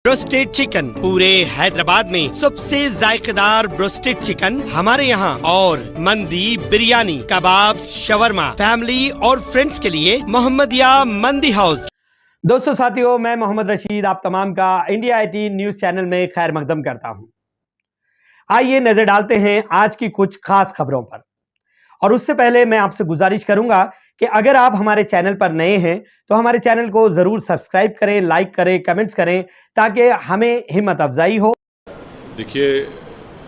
Bronsted chicken पूरे हैदराबाद में सबसे जायकेदार ब्रोस्टेड चिकन हमारे यहाँ। और मंदी, बिरयानी, कबाब, शवरमा, फैमिली और फ्रेंड्स के लिए मोहम्मदिया मंदी हाउस। दोस्तों साथियों, मैं मोहम्मद रशीद आप तमाम का इंडिया 18 न्यूज चैनल में खैर मकदम करता हूँ। आइए नजर डालते हैं आज की कुछ खास खबरों पर। और उससे पहले मैं आपसे गुजारिश करूंगा कि अगर आप हमारे चैनल पर नए हैं तो हमारे चैनल को जरूर सब्सक्राइब करें, लाइक करें, कमेंट्स करें ताकि हमें हिम्मत अफजाई हो। देखिए,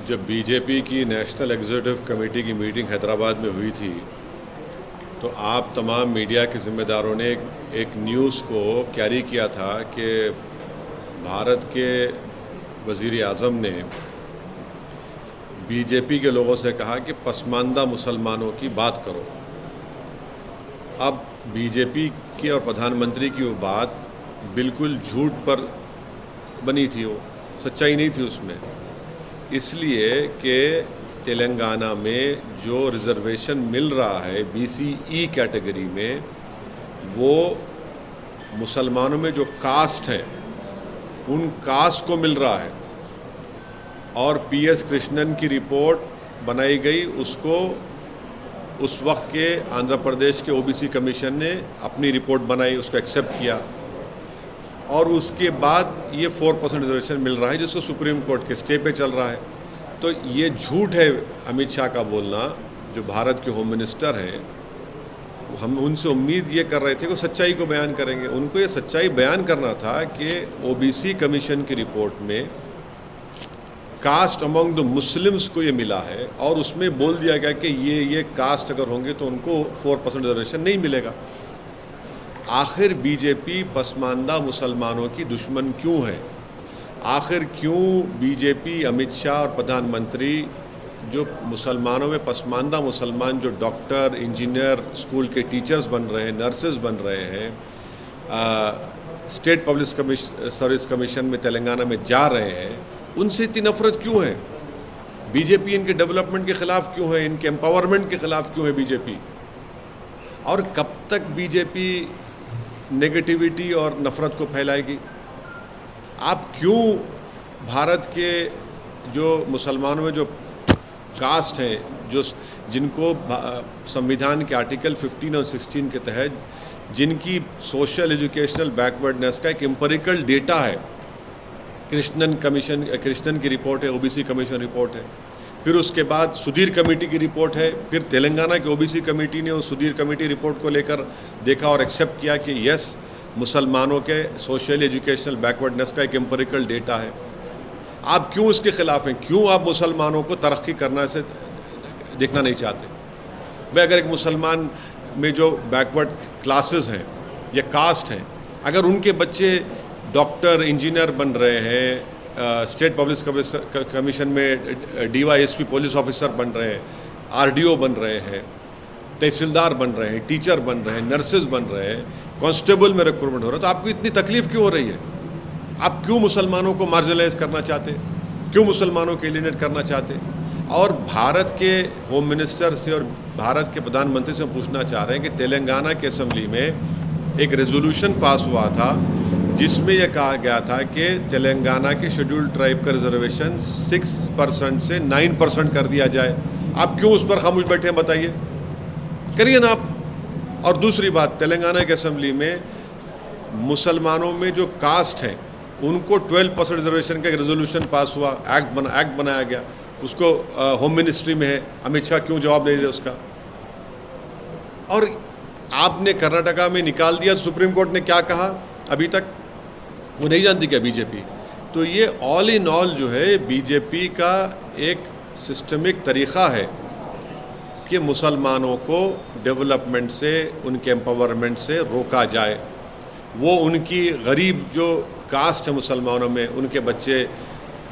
जब बीजेपी की नेशनल एग्जीक्यूटिव कमेटी की मीटिंग हैदराबाद में हुई थी तो आप तमाम मीडिया के ज़िम्मेदारों ने एक न्यूज़ को कैरी किया था कि भारत के वज़ीर आज़म ने बीजेपी के लोगों से कहा कि पसमानदा मुसलमानों की बात करो। अब बीजेपी की और प्रधानमंत्री की वो बात बिल्कुल झूठ पर बनी थी, वो सच्चाई नहीं थी उसमें, इसलिए कि तेलंगाना में जो रिजर्वेशन मिल रहा है BCE कैटेगरी में, वो मुसलमानों में जो कास्ट हैं उन कास्ट को मिल रहा है। और PS कृष्णन की रिपोर्ट बनाई गई, उसको उस वक्त के आंध्र प्रदेश के OBC कमीशन ने अपनी रिपोर्ट बनाई, उसको एक्सेप्ट किया और उसके बाद ये 4% रिजर्वेशन मिल रहा है जिसको सुप्रीम कोर्ट के स्टे पे चल रहा है। तो ये झूठ है अमित शाह का बोलना, जो भारत के होम मिनिस्टर हैं। हम उनसे उम्मीद ये कर रहे थे कि सच्चाई को बयान करेंगे। उनको ये सच्चाई बयान करना था कि OBC कमीशन की रिपोर्ट में कास्ट अमंग द मुस्लिम्स को ये मिला है और उसमें बोल दिया गया कि ये कास्ट अगर होंगे तो उनको 4% रिजर्वेशन नहीं मिलेगा। आखिर बीजेपी पसमानदा मुसलमानों की दुश्मन क्यों है? आखिर क्यों बीजेपी, अमित शाह और प्रधानमंत्री जो मुसलमानों में पसमानदा मुसलमान, जो डॉक्टर, इंजीनियर, स्कूल के टीचर्स बन रहे हैं, नर्सेज बन रहे हैं, स्टेट पब्लिक सर्विस कमीशन में तेलंगाना में जा रहे हैं, उनसे इतनी नफरत क्यों है? बीजेपी इनके डेवलपमेंट के ख़िलाफ़ क्यों है? इनके एम्पावरमेंट के ख़िलाफ़ क्यों है बीजेपी? और कब तक बीजेपी नेगेटिविटी और नफ़रत को फैलाएगी? आप क्यों भारत के जो मुसलमानों में जो कास्ट हैं, जो जिनको संविधान के आर्टिकल 15 और 16 के तहत जिनकी सोशल एजुकेशनल बैकवर्डनेस का एक एम्पिरिकल डेटा है, कृष्णन की रिपोर्ट है, OBC कमीशन रिपोर्ट है, फिर उसके बाद सुधीर कमेटी की रिपोर्ट है, फिर तेलंगाना की OBC कमेटी ने उस सुधीर कमेटी रिपोर्ट को लेकर देखा और एक्सेप्ट किया कि यस, मुसलमानों के सोशल एजुकेशनल बैकवर्डनेस का एक एम्पिरिकल डेटा है। आप क्यों उसके ख़िलाफ़ हैं? क्यों आप मुसलमानों को तरक्की करना से देखना नहीं चाहते? भाई, अगर एक मुसलमान में जो बैकवर्ड क्लासेस हैं या कास्ट हैं, अगर उनके बच्चे डॉक्टर, इंजीनियर बन रहे हैं, स्टेट पब्लिक कमीशन में DYSP पुलिस ऑफिसर बन रहे हैं, RDO बन रहे हैं, तहसीलदार बन रहे हैं, टीचर बन रहे हैं, नर्सेज बन रहे हैं, कांस्टेबल में रिक्रूटमेंट हो रहा है, तो आपको इतनी तकलीफ़ क्यों हो रही है? आप क्यों मुसलमानों को मार्जिनलाइज करना चाहते? क्यों मुसलमानों को एलिनेट करना चाहते? और भारत के होम मिनिस्टर से और भारत के प्रधानमंत्री से हम पूछना चाह रहे हैं कि तेलंगाना की असेंबली में एक रेजोल्यूशन पास हुआ था जिसमें यह कहा गया था कि तेलंगाना के शेड्यूल्ड ट्राइब का रिजर्वेशन 6% से 9% कर दिया जाए। आप क्यों उस पर खामोश बैठे हैं? बताइए, करिए ना आप। और दूसरी बात, तेलंगाना की असेंबली में मुसलमानों में जो कास्ट हैं उनको 12% रिजर्वेशन का एक रेजोल्यूशन पास हुआ, एक्ट बनाया गया, उसको होम मिनिस्ट्री में है। अमित शाह क्यों जवाब नहीं दे उसका? और आपने कर्नाटका में निकाल दिया, सुप्रीम कोर्ट ने क्या कहा अभी तक वो नहीं जानती क्या बीजेपी? तो ये ऑल इन ऑल जो है बीजेपी का एक सिस्टमिक तरीक़ा है कि मुसलमानों को डेवलपमेंट से, उनके एम्पावरमेंट से रोका जाए। वो उनकी गरीब जो कास्ट है मुसलमानों में, उनके बच्चे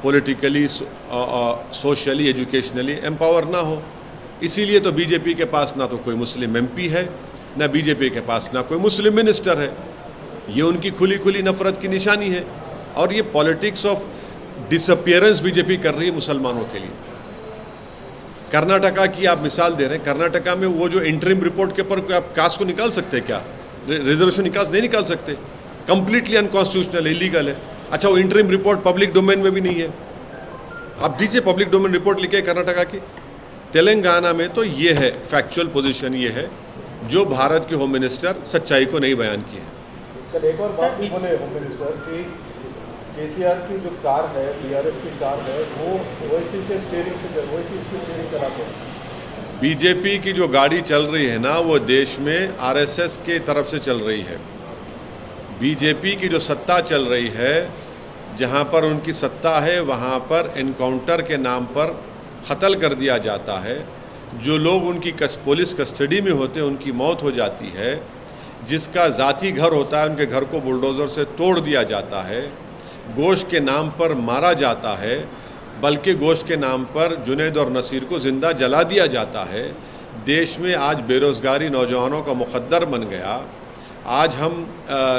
पॉलिटिकली, सोशली, एजुकेशनली एम्पावर ना हो। इसीलिए तो बीजेपी के पास ना तो कोई मुस्लिम MP है, ना बीजेपी के पास ना कोई मुस्लिम मिनिस्टर है। ये उनकी खुली खुली नफरत की निशानी है और ये पॉलिटिक्स ऑफ डिसअपियरेंस बीजेपी कर रही है मुसलमानों के लिए। कर्नाटका की आप मिसाल दे रहे हैं, कर्नाटका में वो जो इंटरिम रिपोर्ट के ऊपर आप कास्ट को निकाल सकते हैं क्या? रिजर्वेशन नहीं निकाल सकते, कंप्लीटली अनकॉन्स्टिट्यूशनल, इलीगल है। अच्छा, वो इंटरिम रिपोर्ट पब्लिक डोमेन में भी नहीं है। आप दीजिए पब्लिक डोमेन रिपोर्ट लिखे कर्नाटका की। तेलंगाना में तो ये है, फैक्चुअल पोजीशन ये है, जो भारत के होम मिनिस्टर सच्चाई को नहीं बयान किए। कल एक और बात भी बोले होम मिनिस्टर कि केसीआर की जो कार है, बीआरएस की कार है, वो ओवैसी के स्टीयरिंग से, ओवैसी उसकी स्टीयरिंग चलाते हैं। बीजेपी की जो गाड़ी चल रही है ना, वो देश में आरएसएस के तरफ से चल रही है। बीजेपी की जो सत्ता चल रही है, जहाँ पर उनकी सत्ता है, वहाँ पर एनकाउंटर के नाम पर कत्ल कर दिया जाता है। जो लोग उनकी पुलिस कस्टडी में होते हैं, उनकी मौत हो जाती है। जिसका ज़ाती घर होता है, उनके घर को बुलडोज़र से तोड़ दिया जाता है। गोश्त के नाम पर मारा जाता है, बल्कि गोश्त के नाम पर जुनैद और नसीर को ज़िंदा जला दिया जाता है। देश में आज बेरोज़गारी नौजवानों का मुक़द्दर बन गया। आज हम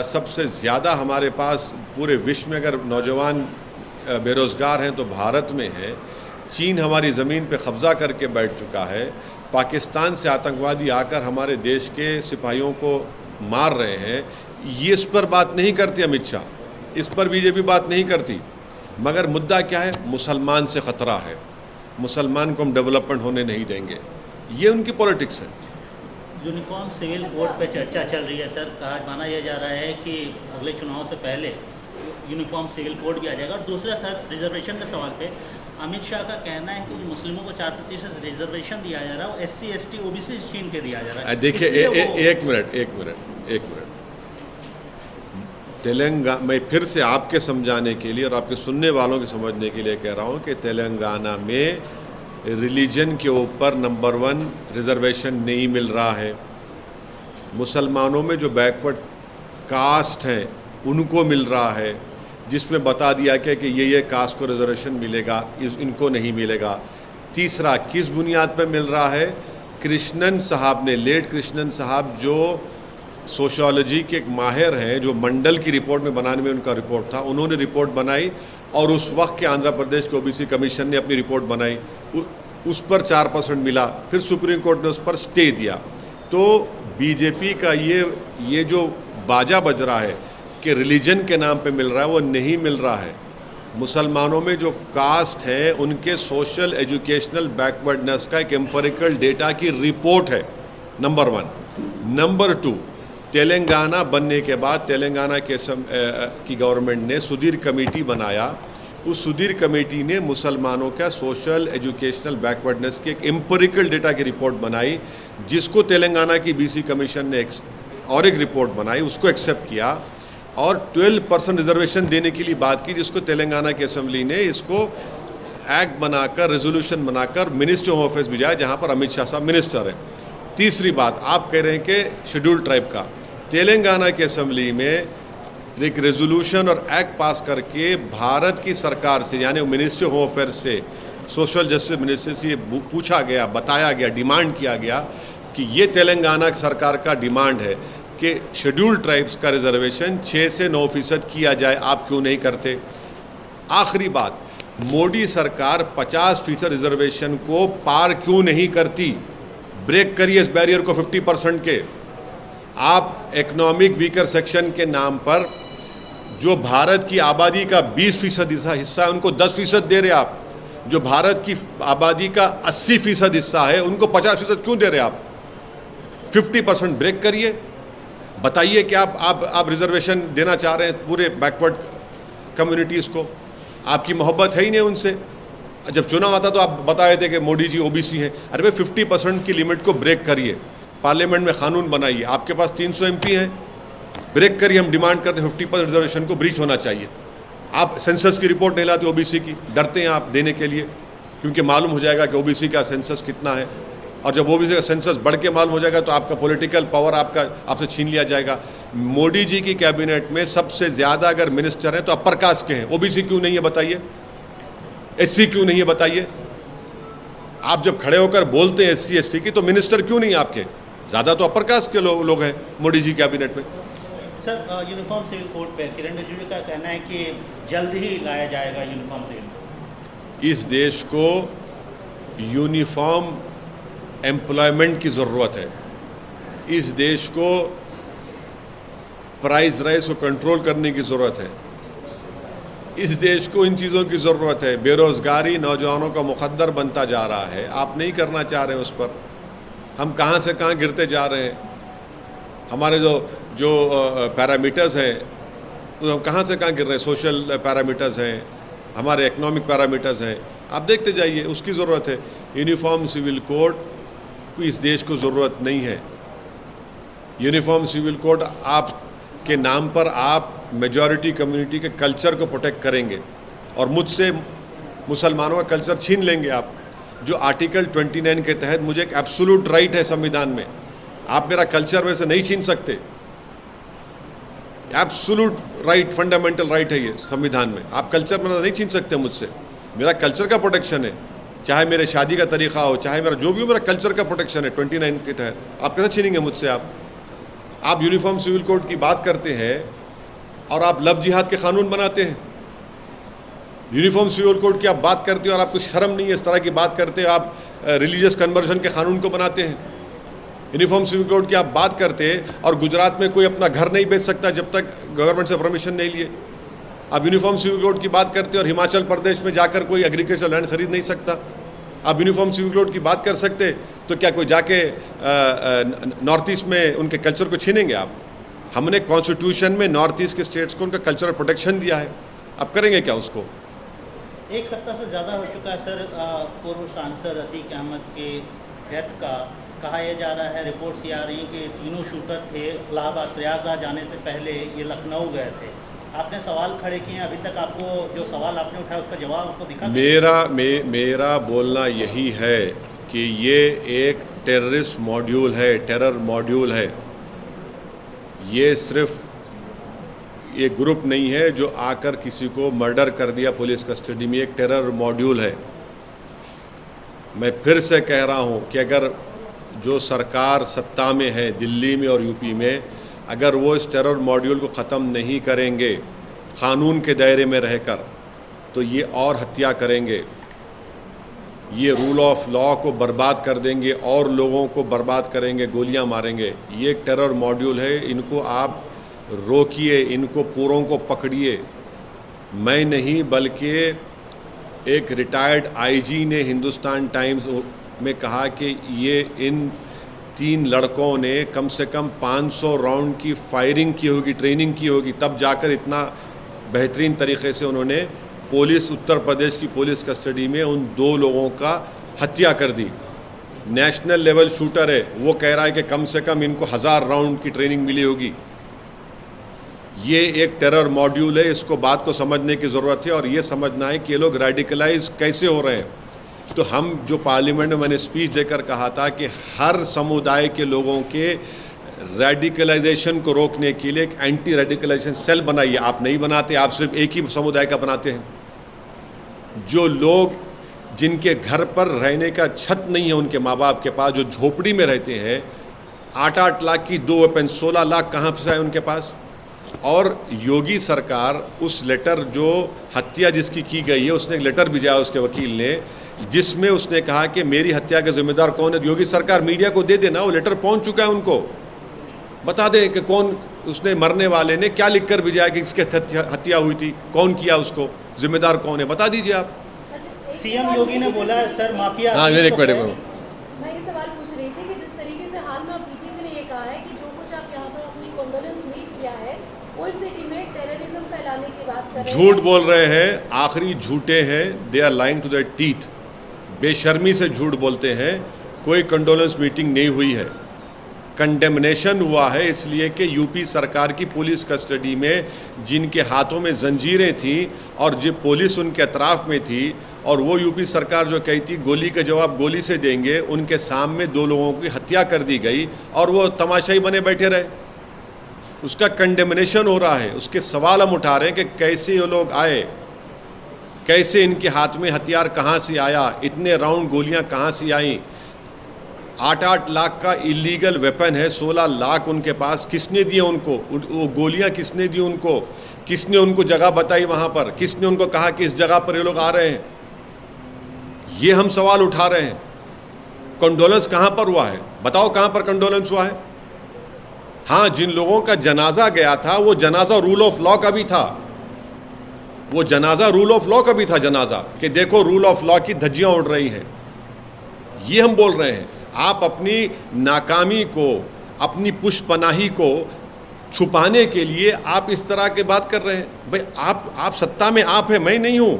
सबसे ज़्यादा हमारे पास पूरे विश्व में अगर नौजवान बेरोज़गार हैं तो भारत में है। चीन हमारी ज़मीन पे कब्ज़ा करके बैठ चुका है। पाकिस्तान से आतंकवादी आकर हमारे देश के सिपाहियों को मार रहे हैं। ये इस पर बात नहीं करती अमित शाह, इस पर बीजेपी बात नहीं करती। मगर मुद्दा क्या है? मुसलमान से ख़तरा है, मुसलमान को हम डेवलपमेंट होने नहीं देंगे। ये उनकी पॉलिटिक्स है। यूनिफॉर्म सिविल कोड पे चर्चा चल रही है सर। कहा माना यह जा रहा है कि अगले चुनाव से पहले यूनिफॉर्म सिविल कोड भी आ जाएगा। और दूसरा सर, रिजर्वेशन के सवाल पे अमित शाह का कहना है कि मुस्लिमों को 4% रिजर्वेशन दिया जा रहा है और SC ST OBC छीन के दिया जा रहा है। देखिए एक मिनट तेलंगाना, मैं फिर से आपके समझाने के लिए और आपके सुनने वालों के समझने के लिए कह रहा हूँ कि तेलंगाना में रिलीजन के ऊपर नंबर 1 रिजर्वेशन नहीं मिल रहा है। मुसलमानों में जो बैकवर्ड कास्ट हैं उनको मिल रहा है, जिसमें बता दिया गया कि ये कास्ट को रिजर्वेशन मिलेगा, इनको नहीं मिलेगा। तीसरा, किस बुनियाद पर मिल रहा है? कृष्णन साहब ने, लेट कृष्णन साहब जो सोशियोलॉजी के एक माहिर हैं, जो मंडल की रिपोर्ट में बनाने में उनका रिपोर्ट था, उन्होंने रिपोर्ट बनाई और उस वक्त के आंध्र प्रदेश के OBC कमीशन ने अपनी रिपोर्ट बनाई, उस पर 4% मिला। फिर सुप्रीम कोर्ट ने उस पर स्टे दिया। तो बीजेपी का ये जो बाजा बज रहा है कि रिलीजन के नाम पे मिल रहा है, वो नहीं मिल रहा है। मुसलमानों में जो कास्ट है उनके सोशल एजुकेशनल बैकवर्डनेस का एक एम्पिरिकल डेटा की रिपोर्ट है, नंबर 1। नंबर 2, तेलंगाना बनने के बाद तेलंगाना की गवर्नमेंट ने सुधीर कमेटी बनाया। उस सुधीर कमेटी ने मुसलमानों का सोशल एजुकेशनल बैकवर्डनेस की एक एम्पिरिकल डेटा की रिपोर्ट बनाई, जिसको तेलंगाना की BC कमीशन ने और एक रिपोर्ट बनाई, उसको एक्सेप्ट किया और 12% रिजर्वेशन देने के लिए बात की, जिसको तेलंगाना की असेंबली ने इसको एक्ट बनाकर, रेजोल्यूशन बनाकर मिनिस्ट्री ऑफ ऑफिस भिजाया, जहाँ पर अमित शाह साहब मिनिस्टर हैं। तीसरी बात, आप कह रहे हैं कि शेड्यूल ट्राइब का, तेलंगाना की असेंबली में एक रेजोल्यूशन और एक्ट पास करके भारत की सरकार से, यानी मिनिस्ट्री होम अफेयर्स से, सोशल जस्टिस मिनिस्ट्री से ये पूछा गया, बताया गया, डिमांड किया गया कि ये तेलंगाना सरकार का डिमांड है कि शेड्यूल ट्राइब्स का रिजर्वेशन 6 से 9% किया जाए, आप क्यों नहीं करते? आखिरी बात, मोदी सरकार 50% रिजर्वेशन को पार क्यों नहीं करती? ब्रेक करिए इस बैरियर को 50% के। आप इकोनॉमिक वीकर सेक्शन के नाम पर जो भारत की आबादी का 20% हिस्सा है, उनको 10% दे रहे आप। जो भारत की आबादी का 80% हिस्सा है, उनको 50% क्यों दे रहे आप? 50% ब्रेक करिए, बताइए कि आप रिजर्वेशन देना चाह रहे हैं पूरे बैकवर्ड कम्युनिटीज़ को। आपकी मोहब्बत है ही नहीं उनसे। जब चुनाव आता तो आप बताए थे कि मोदी जी OBC हैं। अरे भाई 50% की लिमिट को ब्रेक करिए, पार्लियामेंट में कानून बनाइए। आपके पास 300 MP हैं, ब्रेक करिए। हम डिमांड करते हैं 50% रिजर्वेशन को ब्रीच होना चाहिए। आप सेंसस की रिपोर्ट नहीं लाते OBC की, डरते हैं आप देने के लिए, क्योंकि मालूम हो जाएगा कि OBC का सेंसस कितना है, और जब OBC का सेंसस बढ़ के मालूम हो जाएगा तो आपका पॉलिटिकल पावर आपसे छीन लिया जाएगा। मोदी जी की कैबिनेट में सबसे ज़्यादा अगर मिनिस्टर हैं तो अपर कास्ट के हैं, OBC क्यों नहीं है बताइए? SC क्यों नहीं है बताइए? आप जब खड़े होकर बोलते हैं SC ST की, तो मिनिस्टर क्यों नहीं आपके? ज़्यादा तो अपर कास्ट के लोग हैं मोदी जी कैबिनेट में। सर, यूनिफॉर्म सिविल कोड पे किरण रिजिजू का कहना है कि जल्द ही लाया जाएगा यूनिफॉर्म सिविल। इस देश को यूनिफॉर्म एम्प्लॉयमेंट की ज़रूरत है। इस देश को प्राइस राइज को कंट्रोल करने की ज़रूरत है। इस देश को इन चीज़ों की ज़रूरत है। बेरोज़गारी नौजवानों का मुक़द्दर बनता जा रहा है, आप नहीं करना चाह रहे हैं उस पर। हम कहाँ से कहाँ गिरते जा रहे हैं। हमारे जो पैरामीटर्स हैं तो हम कहाँ से कहाँ गिर रहे हैं। सोशल पैरामीटर्स हैं, हमारे इकनॉमिक पैरामीटर्स हैं, आप देखते जाइए। उसकी ज़रूरत है। यूनिफॉर्म सिविल कोड की इस देश को ज़रूरत नहीं है। यूनिफॉर्म सिविल कोड आपके नाम पर आप मेजॉरिटी कम्युनिटी के कल्चर को प्रोटेक्ट करेंगे और मुझसे मुसलमानों का कल्चर छीन लेंगे आप। जो आर्टिकल 29 के तहत मुझे एक एब्सोल्यूट राइट है संविधान में, आप मेरा कल्चर में से नहीं छीन सकते। एब्सोल्यूट राइट, फंडामेंटल राइट है ये संविधान में। आप कल्चर में नहीं छीन सकते मुझसे। मेरा कल्चर का प्रोटेक्शन है, चाहे मेरे शादी का तरीका हो, चाहे मेरा जो भी हो, मेरा कल्चर का प्रोटेक्शन है 29 के तहत। आप कैसे छीनेंगे मुझसे? आप यूनिफॉर्म सिविल कोड की बात करते हैं और आप लव जिहाद के कानून बनाते हैं। यूनिफॉर्म सिविल कोड की आप बात करते हो और आपको शर्म नहीं है, इस तरह की बात करते हो। आप रिलीजियस कन्वर्जन के कानून को बनाते हैं। यूनिफॉर्म सिविल कोड की आप बात करते हैं और गुजरात में कोई अपना घर नहीं बेच सकता जब तक गवर्नमेंट से परमिशन नहीं लिए। आप यूनिफॉर्म सिविल कोड की बात करते हो और हिमाचल प्रदेश में जाकर कोई एग्रीकल्चर लैंड खरीद नहीं सकता। आप यूनिफॉर्म सिविल कोड की बात कर सकते तो क्या कोई जाके नॉर्थ ईस्ट में उनके कल्चर को छीनेंगे आप? हमने कॉन्स्टिट्यूशन में नॉर्थ ईस्ट के स्टेट्स को उनका कल्चरल प्रोटेक्शन दिया है, आप करेंगे क्या उसको? एक सप्ताह से ज़्यादा हो चुका है सर पूर्व सांसद अतीक अहमद के डेथ का। कहा यह जा रहा है, रिपोर्ट्स ये आ रही हैं कि तीनों शूटर थे इलाहाबाद प्रयागराज जाने से पहले ये लखनऊ गए थे। आपने सवाल खड़े किए हैं, अभी तक आपको जो सवाल आपने उठाया उसका जवाब आपको दिखा? मेरा बोलना यही है कि ये एक टेररिस्ट मॉड्यूल है, टेरर मॉड्यूल है। ये सिर्फ ये ग्रुप नहीं है जो आकर किसी को मर्डर कर दिया पुलिस कस्टडी में। एक टेरर मॉड्यूल है। मैं फिर से कह रहा हूँ कि अगर जो सरकार सत्ता में है दिल्ली में और यूपी में, अगर वो इस टेरर मॉड्यूल को ख़त्म नहीं करेंगे क़ानून के दायरे में रहकर, तो ये और हत्या करेंगे, ये रूल ऑफ लॉ को बर्बाद कर देंगे और लोगों को बर्बाद करेंगे, गोलियां मारेंगे। ये एक टेरर मॉड्यूल है, इनको आप रोकिए, इनको पूरों को पकड़िए। मैं नहीं बल्कि एक रिटायर्ड आईजी ने हिंदुस्तान टाइम्स में कहा कि ये इन 3 लड़कों ने कम से कम 500 राउंड की फायरिंग की होगी, ट्रेनिंग की होगी, तब जाकर इतना बेहतरीन तरीके से उन्होंने पुलिस, उत्तर प्रदेश की पुलिस कस्टडी में उन 2 लोगों का हत्या कर दी। नेशनल लेवल शूटर है, वो कह रहा है कि कम से कम इनको 1000 राउंड की ट्रेनिंग मिली होगी। ये एक टेरर मॉड्यूल है, इसको बात को समझने की ज़रूरत है और ये समझना है कि ये लोग रेडिकलाइज कैसे हो रहे हैं। तो हम जो पार्लियामेंट में मैंने स्पीच देकर कहा था कि हर समुदाय के लोगों के रेडिकलाइजेशन को रोकने के लिए एक एंटी रेडिकलाइजेशन सेल बनाइए। आप नहीं बनाते, आप सिर्फ एक ही समुदाय का बनाते हैं। जो लोग जिनके घर पर रहने का छत नहीं है उनके माँ बाप के पास, जो झोपड़ी में रहते हैं, 8-8 लाख की 2 वेपन, 16 लाख कहाँ से है उनके पास? और योगी सरकार उस लेटर, जो हत्या जिसकी की गई है, उसने एक लेटर भेजा उसके वकील ने, जिसमें उसने कहा कि मेरी हत्या के जिम्मेदार कौन है। योगी सरकार मीडिया को दे देना, वो लेटर पहुंच चुका है, उनको बता दें कि कौन, उसने मरने वाले ने क्या लिखकर भेजा है कि इसके हत्या हुई थी, कौन किया उसको, जिम्मेदार कौन है, बता दीजिए आप। सीएम योगी ने बोला है सर माफिया। हाँ, एक मिनट मैं ये सवाल पूछ रही थी कि जिस तरीके से हाल में बीजेपी ने ये कहा है कि जो कुछ आप यहाँ पर अपनी कॉन्डोलेंस मीट किया है, ओल्ड सिटी में टेररिज्म फैलाने की बात कर रहे हैं। झूठ बोल रहे हैं, आखिरी झूठे हैं, they are lying to their teeth. बेशर्मी से झूठ बोलते हैं। कोई कंडोलेंस मीटिंग नहीं हुई है, कंडेमनेशन हुआ है, इसलिए कि यूपी सरकार की पुलिस कस्टडी में जिनके हाथों में जंजीरें थी और जो पुलिस उनके अतराफ में थी, और वो यूपी सरकार जो कहती गोली का जवाब गोली से देंगे, उनके सामने 2 लोगों की हत्या कर दी गई और वो तमाशाई बने बैठे रहे। उसका कंडेमनेशन हो रहा है। उसके सवाल हम उठा रहे हैं कि कैसे ये लोग आए, कैसे इनके हाथ में हथियार कहाँ से आया, इतने राउंड गोलियां कहाँ से आईं। 8-8 लाख का इलीगल वेपन है, 16 लाख उनके पास, किसने दिए उनको वो गोलियां? किसने दी उनको? किसने उनको जगह बताई वहाँ पर? किसने उनको कहा कि इस जगह पर ये लोग आ रहे हैं? ये हम सवाल उठा रहे हैं। कंडोलेंस कहाँ पर हुआ है? बताओ कहाँ पर कंडोलेंस हुआ है? हाँ, जिन लोगों का जनाजा गया था वो जनाजा रूल ऑफ लॉ का भी था। वो जनाजा रूल ऑफ लॉ का भी था जनाजा, कि देखो रूल ऑफ लॉ की धज्जियां उड़ रही हैं। ये हम बोल रहे हैं। आप अपनी नाकामी को, अपनी पुष्पनाही को छुपाने के लिए आप इस तरह की बात कर रहे हैं। भाई आप सत्ता में आप है, मैं नहीं हूं।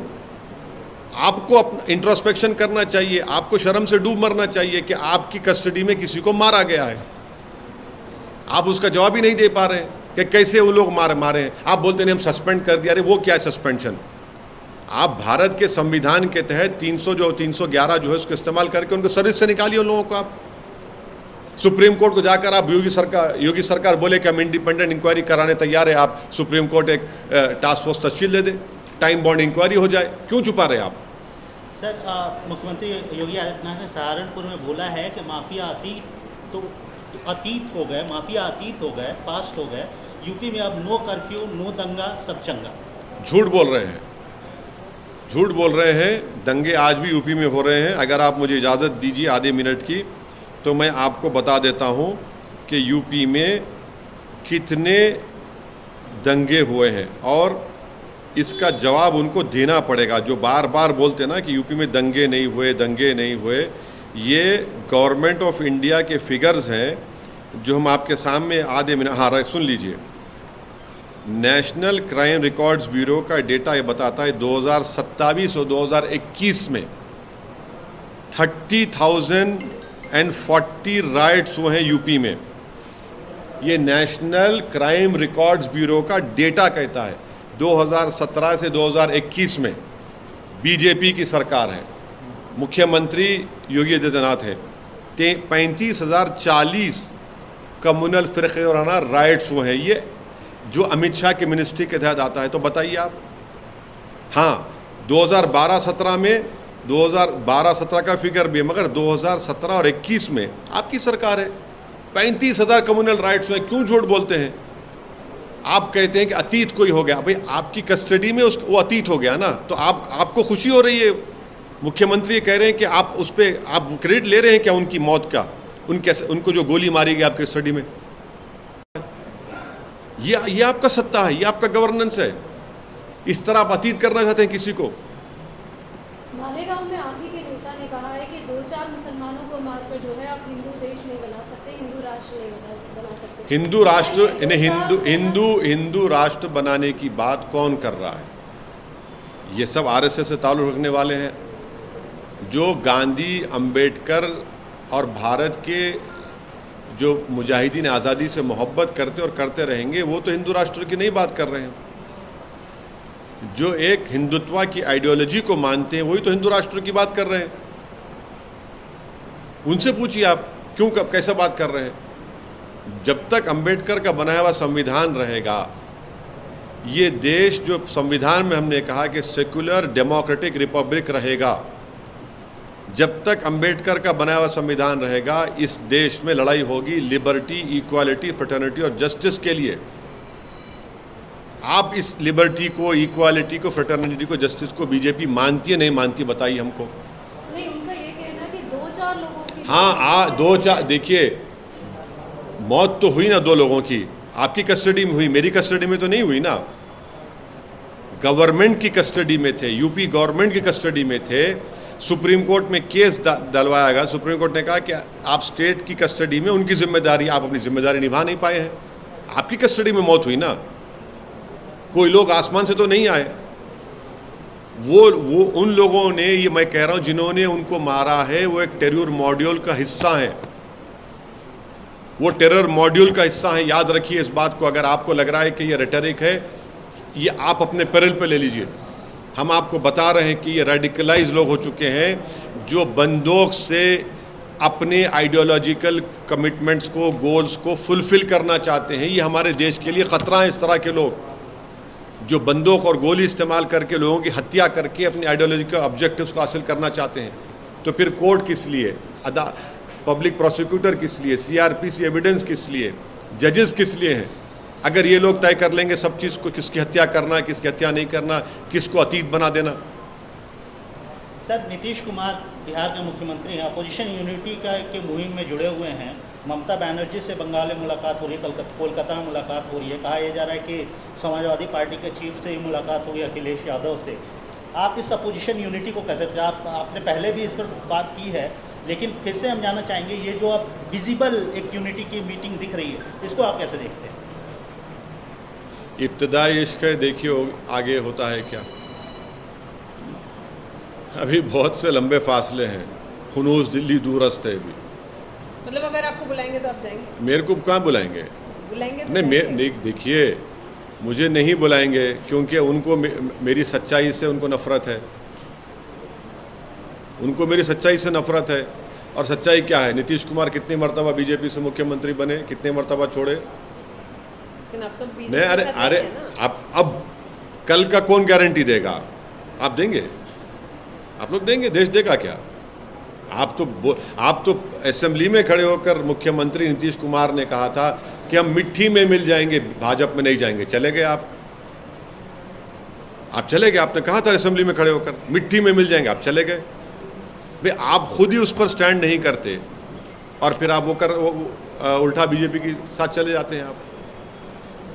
आपको अपना इंट्रोस्पेक्शन करना चाहिए, आपको शर्म से डूब मरना चाहिए कि आपकी कस्टडी में किसी को मारा गया है। आप उसका जवाब ही नहीं दे पा रहे हैं कि कैसे वो लोग मारे हैं। आप बोलते नहीं हम सस्पेंड कर दिया। अरे वो क्या है सस्पेंशन? आप भारत के संविधान के तहत 311 जो है उसको इस्तेमाल करके उनको सर्विस से निकालिए उन लोगों को। आप सुप्रीम कोर्ट को जाकर आप योगी सरकार बोले कि हम इंडिपेंडेंट इंक्वायरी कराने तैयार है, आप सुप्रीम कोर्ट एक टास्क फोर्स तश्कील दे दे, टाइम बॉन्ड इंक्वायरी हो जाए। क्यों छुपा रहे आप? सर मुख्यमंत्री योगी आदित्यनाथ ने सहारनपुर में बोला है कि माफिया अतीत हो गए, माफिया अतीत हो गए, पास्ट हो गए। यूपी में अब नो कर्फ्यू, नो दंगा, सब चंगा। झूठ बोल रहे हैं, झूठ बोल रहे हैं। दंगे आज भी यूपी में हो रहे हैं। अगर आप मुझे इजाज़त दीजिए आधे मिनट की, तो मैं आपको बता देता हूं कि यूपी में कितने दंगे हुए हैं और इसका जवाब उनको देना पड़ेगा। जो बार बार बोलते ना कि यूपी में दंगे नहीं हुए, दंगे नहीं हुए, ये गवर्नमेंट ऑफ इंडिया के फिगर्स हैं जो हम आपके सामने आधे मिनट, हाँ सुन लीजिए। नेशनल क्राइम रिकॉर्ड्स ब्यूरो का डेटा ये बताता है 2027 और 2021 में 30,040 राइट्स हुए हैं यूपी में। ये नेशनल क्राइम रिकॉर्ड्स ब्यूरो का डेटा कहता है। 2017 से 2021 में बीजेपी की सरकार है, मुख्यमंत्री योगी आदित्यनाथ है। 35,040 कम्युनल फिरकाना राइट्स हुए हैं। ये जो अमित शाह के मिनिस्ट्री के तहत आता है। तो बताइए आप। हाँ, 2012-17 में 2012-17 का फिगर भी है, मगर 2017 और 21 में आपकी सरकार है। 35,000 कम्युनल राइट्स हुए। क्यों झूठ बोलते हैं? आप कहते हैं कि अतीत कोई हो गया। भाई आपकी कस्टडी में वो अतीत हो गया ना, तो आपको खुशी हो रही है। मुख्यमंत्री कह रहे हैं कि आप उस पर आप क्रेडिट ले रहे हैं क्या उनकी मौत का, उनको जो गोली मारी गई आपके कस्टडी में। ये आपका सत्ता है, ये आपका गवर्नेंस है। इस तरह आप अतीत करना चाहते हैं किसी को। मालेगांव में आप ही के नेता ने कहा है कि 2-4 मुसलमानों को मारकर जो है आप हिंदू देश नहीं बना सकते, हिंदू राष्ट्र नहीं बना सकते। हिंदू राष्ट्र, इन्हें हिंदू राष्ट्र बनाने की बात कौन कर रहा है? ये सब आरएसएस से ताल्लुक़ रखने वाले हैं जो गांधी, अंबेडकर और भारत के जो मुजाहिदीन आज़ादी से मोहब्बत करते और करते रहेंगे। वो तो हिंदू राष्ट्र की नहीं बात कर रहे हैं। जो एक हिंदुत्व की आइडियोलॉजी को मानते हैं वही तो हिंदू राष्ट्र की बात कर रहे हैं। उनसे पूछिए आप क्यों कैसे बात कर रहे हैं। जब तक अंबेडकर का बनाया हुआ संविधान रहेगा, ये देश जो संविधान में हमने कहा कि सेकुलर डेमोक्रेटिक रिपब्लिक रहेगा, जब तक अंबेडकर का बनाया हुआ संविधान रहेगा, इस देश में लड़ाई होगी लिबर्टी, इक्वालिटी, फ्रेटर्निटी और जस्टिस के लिए। आप इस लिबर्टी को, इक्वालिटी को, फ्रेटर्निटी को, जस्टिस को बीजेपी मानती है नहीं मानती? बताइए हमको। नहीं, उनका ये कहना कि 2-4 लोगों की, हाँ 2-4, देखिए मौत तो हुई ना 2 लोगों की, आपकी कस्टडी में हुई, मेरी कस्टडी में तो नहीं हुई ना। गवर्नमेंट की कस्टडी में थे, यूपी गवर्नमेंट की कस्टडी में थे। सुप्रीम कोर्ट में केस डलवाया गया। सुप्रीम कोर्ट ने कहा कि आप स्टेट की कस्टडी में, उनकी जिम्मेदारी, आप अपनी जिम्मेदारी निभा नहीं पाए हैं। आपकी कस्टडी में मौत हुई ना, कोई लोग आसमान से तो नहीं आए। वो उन लोगों ने, ये मैं कह रहा हूं जिन्होंने उनको मारा है, वो एक टेरर मॉड्यूल का हिस्सा है। वो टेरर मॉड्यूल का हिस्सा है। याद रखिए इस बात को। अगर आपको लग रहा है कि ये रेटरिक है, ये आप अपने पेरिल पे ले लीजिए। हम आपको बता रहे हैं कि ये रेडिकलाइज लोग हो चुके हैं जो बंदूक से अपने आइडियोलॉजिकल कमिटमेंट्स को, गोल्स को फुलफिल करना चाहते हैं। ये हमारे देश के लिए ख़तरा है। इस तरह के लोग जो बंदूक और गोली इस्तेमाल करके लोगों की हत्या करके अपने आइडियोलॉजिकल ऑब्जेक्टिव्स को हासिल करना चाहते हैं। तो फिर कोर्ट किस लिए, पब्लिक प्रोसिक्यूटर किस लिए, सीआरपीसी एविडेंस किस लिए, जजेस किस लिए हैं? अगर ये लोग तय कर लेंगे सब चीज़ को, किसकी हत्या करना, किसकी हत्या नहीं करना, किसको अतीत बना देना। सर नीतीश कुमार बिहार के मुख्यमंत्री हैं, अपोजिशन यूनिटी के मुहिम में जुड़े हुए हैं। ममता बनर्जी से बंगाल में मुलाकात हो रही है, कोलकाता में मुलाकात हो रही है, कहा यह जा रहा है कि समाजवादी पार्टी के चीफ से ही मुलाकात हुई अखिलेश यादव से। आप इस अपोजिशन यूनिटी को कैसे, आपने पहले भी इस पर बात की है, लेकिन फिर से हम जानना चाहेंगे ये जो अब विजिबल एक यूनिटी की मीटिंग दिख रही है, इसको आप कैसे देखते हैं? इब्तदाई इश्क है, देखिए आगे होता है क्या। अभी बहुत से लंबे फासले हैं, हुनूस दिल्ली दूरस्थ है अभी। मतलब अगर आपको बुलाएंगे तो आप जाएंगे? मेरे को कहाँ बुलाएंगे? बुलाएंगे तो नहीं, देखिए मुझे नहीं बुलाएंगे क्योंकि उनको मेरी सच्चाई से उनको नफ़रत है, उनको मेरी सच्चाई से नफ़रत है। और सच्चाई क्या है? नीतीश कुमार कितनी मरतबा बीजेपी से मुख्यमंत्री बने, कितने मरतबा छोड़े? लेकिन अब तो नहीं, अरे अब कल का कौन गारंटी देगा? आप देंगे? आप लोग देंगे? देश देगा क्या? आप तो असेंबली में खड़े होकर मुख्यमंत्री नीतीश कुमार ने कहा था कि हम मिट्टी में मिल जाएंगे, भाजपा में नहीं जाएंगे। चले गए आप चले गए। आपने कहा था असेंबली में खड़े होकर मिट्टी में मिल जाएंगे, आप चले गए। भाई आप खुद ही उस पर स्टैंड नहीं करते और फिर आप उल्टा बीजेपी के साथ चले जाते हैं आप।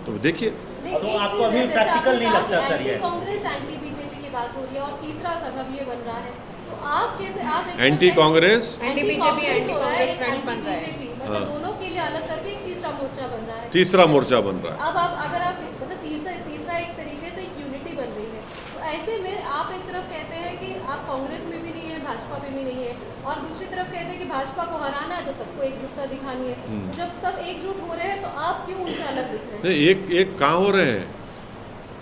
तो देखिए, तो आपको अभी प्रैक्टिकल नहीं लगता सर ये? कांग्रेस एंटी बीजेपी की बात हो रही है और तीसरा संगम ये बन रहा है, तो आप कैसे, आप anti Congress anti BJP anti Congress front बन रहा है, मतलब दोनों के लिए अलग करके एक तीसरा मोर्चा बन रहा है। तीसरा मोर्चा बन रहा है। अब आप अगर आप मतलब तीसरा एक तरीके से यूनिटी बन रही है, तो ऐसे में आप एक तरफ कहते हैं कि आप कांग्रेस में भी नहीं है, भाजपा में भी नहीं है, और दूसरी तरफ कहते हैं कि भाजपा को हराना है तो सबको एकजुटता दिखानी है। तो जब सब एकजुट हो रहे हैं तो आप क्यों उनसे अलग दिख रहे हैं? एक कहाँ हो रहे हैं?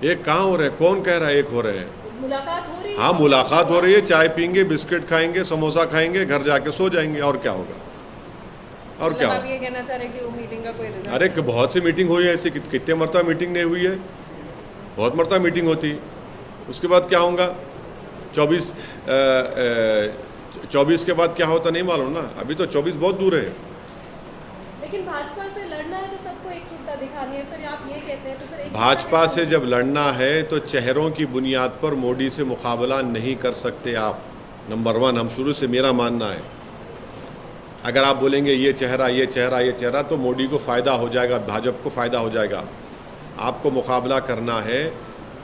एक कहाँ हो रहे हैं? कौन कह रहा है एक हो रहे हैं? मुलाकात हो रही है। हाँ, मुलाकात हो रही है, चाय पीएंगे, बिस्किट खाएंगे, समोसा खाएंगे, घर जाके सो जाएंगे, और क्या होगा? और क्या आप ये कहना चाह रहे हैं कि वो मीटिंग का कोई रिजल्ट? अरे बहुत सी मीटिंग हुई है ऐसी, कितने मरतबा मीटिंग नहीं हुई है? बहुत मरतबा मीटिंग होती। उसके बाद क्या होगा? 24 के बाद क्या होता नहीं मालूम ना, अभी तो 24 बहुत दूर है। लेकिन भाजपा से लड़ना है तो सबको एकजुटता दिखानी है, फिर आप ये कहते हैं तो फिर भाजपा से जब लड़ना है तो चेहरों की बुनियाद पर मोदी से मुकाबला नहीं कर सकते आप। नंबर 1, हम शुरू से मेरा मानना है, अगर आप बोलेंगे ये चेहरा तो मोदी को फ़ायदा हो जाएगा, भाजपा को फ़ायदा हो जाएगा। आपको मुकाबला करना है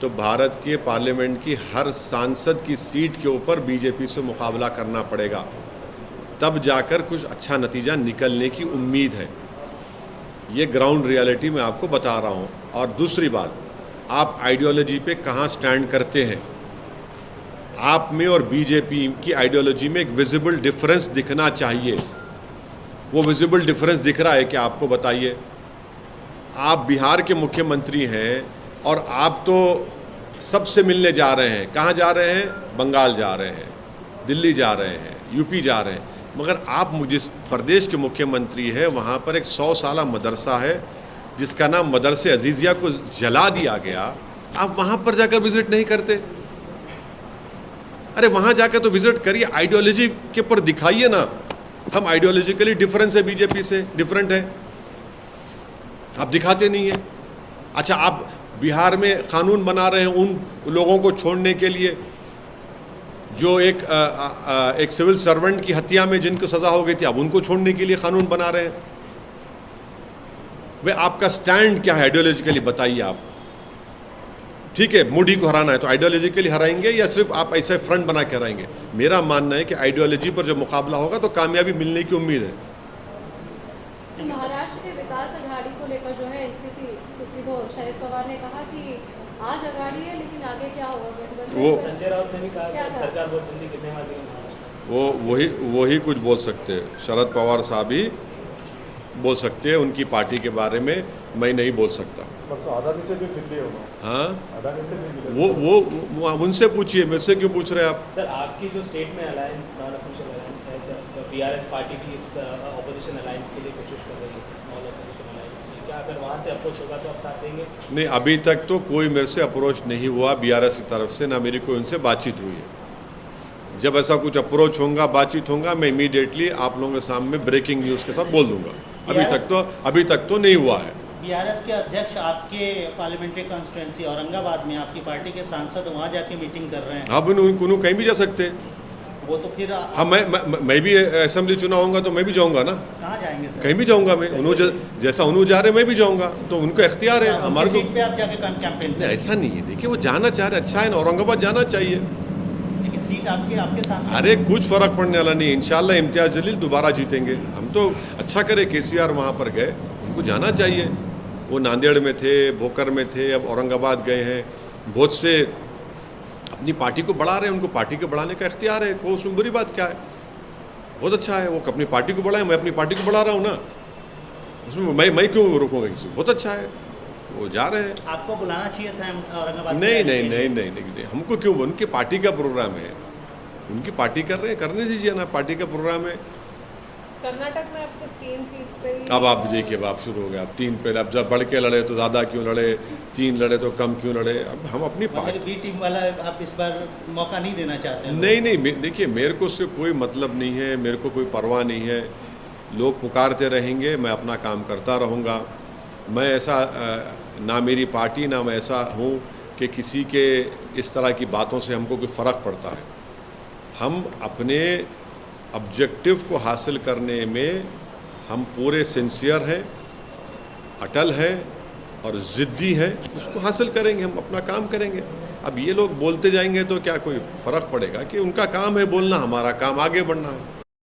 तो भारत के पार्लियामेंट की हर सांसद की सीट के ऊपर बीजेपी से मुकाबला करना पड़ेगा, तब जाकर कुछ अच्छा नतीजा निकलने की उम्मीद है। ये ग्राउंड रियलिटी मैं आपको बता रहा हूँ। और दूसरी बात, आप आइडियोलॉजी पे कहाँ स्टैंड करते हैं? आप में और बीजेपी की आइडियोलॉजी में एक विजिबल डिफरेंस दिखना चाहिए। वो विजिबल डिफरेंस दिख रहा है क्या आपको? बताइए। आप बिहार के मुख्यमंत्री हैं और आप तो सबसे मिलने जा रहे हैं। कहाँ जा रहे हैं? बंगाल जा रहे हैं, दिल्ली जा रहे हैं, यूपी जा रहे हैं, मगर आप जिस प्रदेश के मुख्यमंत्री हैं वहाँ पर एक 100 साला मदरसा है जिसका नाम मदरसे अजीज़िया को जला दिया गया। आप वहाँ पर जाकर विज़िट नहीं करते? अरे वहाँ जाकर तो विज़िट करिए, आइडियोलॉजी के पर दिखाइए ना। हम आइडियोलॉजिकली डिफरेंस है, बीजेपी से डिफरेंट है, आप दिखाते नहीं हैं। अच्छा, आप बिहार में कानून बना रहे हैं उन लोगों को छोड़ने के लिए जो एक सिविल सर्वेंट की हत्या में जिनको सज़ा हो गई थी, अब उनको छोड़ने के लिए कानून बना रहे हैं। वे आपका स्टैंड क्या है आइडियोलॉजिकली? बताइए आप। ठीक है, मोदी को हराना है तो आइडियोलॉजिकली हराएंगे या सिर्फ आप ऐसे फ्रंट बना के हराएंगे? मेरा मानना है कि आइडियोलॉजी पर जब मुकाबला होगा तो कामयाबी मिलने की उम्मीद है। महाराष्ट्र के विकास अघाड़ी को लेकर जो है एनसीपी सुप्रीमो शरद पवार ने कहा कि आज अघाड़ी है लेकिन आगे क्या होगा? वो संजय राउत ने भी कहा सरकार बहुत जल्दी गिरने वाली है। वो वही कुछ बोल सकते हैं, शरद पवार साहब ही बोल सकते हैं, उनकी पार्टी के बारे में मैं नहीं बोल सकता। परसों अदानी से भी मिलते होगा। हाँ, अदानी से भी मिले। वो उनसे पूछिए, मेरे से क्यों पूछ रहे हैं आप? सर, आपकी जो स्टेट में अलायंस, नॉन ऑफिशियल अलायंस है सर, बीआरएस पार्टी भी इस ऑपोजिशन अलायंस के लिए कोशिश कर रही है सर, नॉन ऑपोजिशन अलायंस के लिए। क्या अगर वहाँ से अप्रोच होगा तो आप साथ देंगे? नहीं, अभी तक तो कोई मेरे से अप्रोच नहीं हुआ बीआरएस की तरफ से, ना मेरी कोई उनसे बातचीत हुई है। जब ऐसा कुछ अप्रोच होगा, बातचीत होगा, मैं इमीडिएटली आप लोगों के सामने ब्रेकिंग न्यूज़ के साथ बोल दूंगा। अभी तक तो नहीं हुआ है। बीआरएस के अध्यक्ष आपके पार्लियामेंट्री कॉन्स्टिट्यूंसी औरंगाबाद में आपकी पार्टी के सांसद वहां जाके मीटिंग कर रहे हैं। आप उन्होंने कहीं भी जा सकते, वो तो फिर हाँ, मैं भी असेंबली चुनाव होगा तो मैं भी जाऊंगा ना, कहाँ जाएंगे सर? कहीं भी जाऊंगा मैं। जैसा उन्होंने जा रहे मैं भी जाऊंगा, तो उनको इख्तियार है। हमारे को सीट पे आप जाके कैंपेन नहीं, ऐसा नहीं है। देखिए वो जाना चाह रहे, अच्छा है ना, औरंगाबाद जाना चाहिए। लेकिन सीट आपके साथ अरे कुछ फर्क पड़ने वाला नहीं, इंशाल्लाह इम्तियाज़ जलील दोबारा जीतेंगे। हम तो अच्छा करे केसीआर वहाँ पर गए, उनको जाना चाहिए। वो नांदेड़ में थे, भोकर में थे, अब औरंगाबाद गए हैं। बहुत से अपनी पार्टी को बढ़ा रहे हैं, उनको पार्टी को बढ़ाने का इख्तियार है, को उसमें बुरी बात क्या है? बहुत अच्छा है, वो अपनी पार्टी को बढ़ाए, मैं अपनी पार्टी को बढ़ा रहा हूँ ना, उसमें मैं क्यों रोकूंगा किसी को? बहुत अच्छा है, वो जा रहे हैं। आपको बुलाना चाहिए था औरंगाबाद? नहीं, हमको क्यों? उनकी पार्टी का प्रोग्राम है, उनकी पार्टी कर रहे हैं, करने दीजिए ना, पार्टी का प्रोग्राम है। कर्नाटक में अब सिर्फ 3 सीट्स पे ही। अब आप देखिए, अब आप शुरू हो गए, अब 3 पे, अब जब बढ़ के लड़े तो ज़्यादा क्यों लड़े, 3 लड़े तो कम क्यों लड़े? अब हम अपनी पार्टी बी टीम वाला आप इस बार मौका नहीं देना चाहते हैं? नहीं, देखिए मेरे को उससे कोई मतलब नहीं है, मेरे को कोई परवाह नहीं है। लोग पुकारते रहेंगे, मैं अपना काम करता रहूँगा। मैं ऐसा ना मेरी पार्टी ना मैं ऐसा हूँ कि किसी के इस तरह की बातों से हमको कोई फ़र्क पड़ता है। हम अपने ऑब्जेक्टिव को हासिल करने में हम पूरे सिंसियर हैं, अटल हैं और ज़िद्दी हैं। उसको हासिल करेंगे, हम अपना काम करेंगे। अब ये लोग बोलते जाएंगे तो क्या कोई फ़र्क पड़ेगा? कि उनका काम है बोलना, हमारा काम आगे बढ़ना है।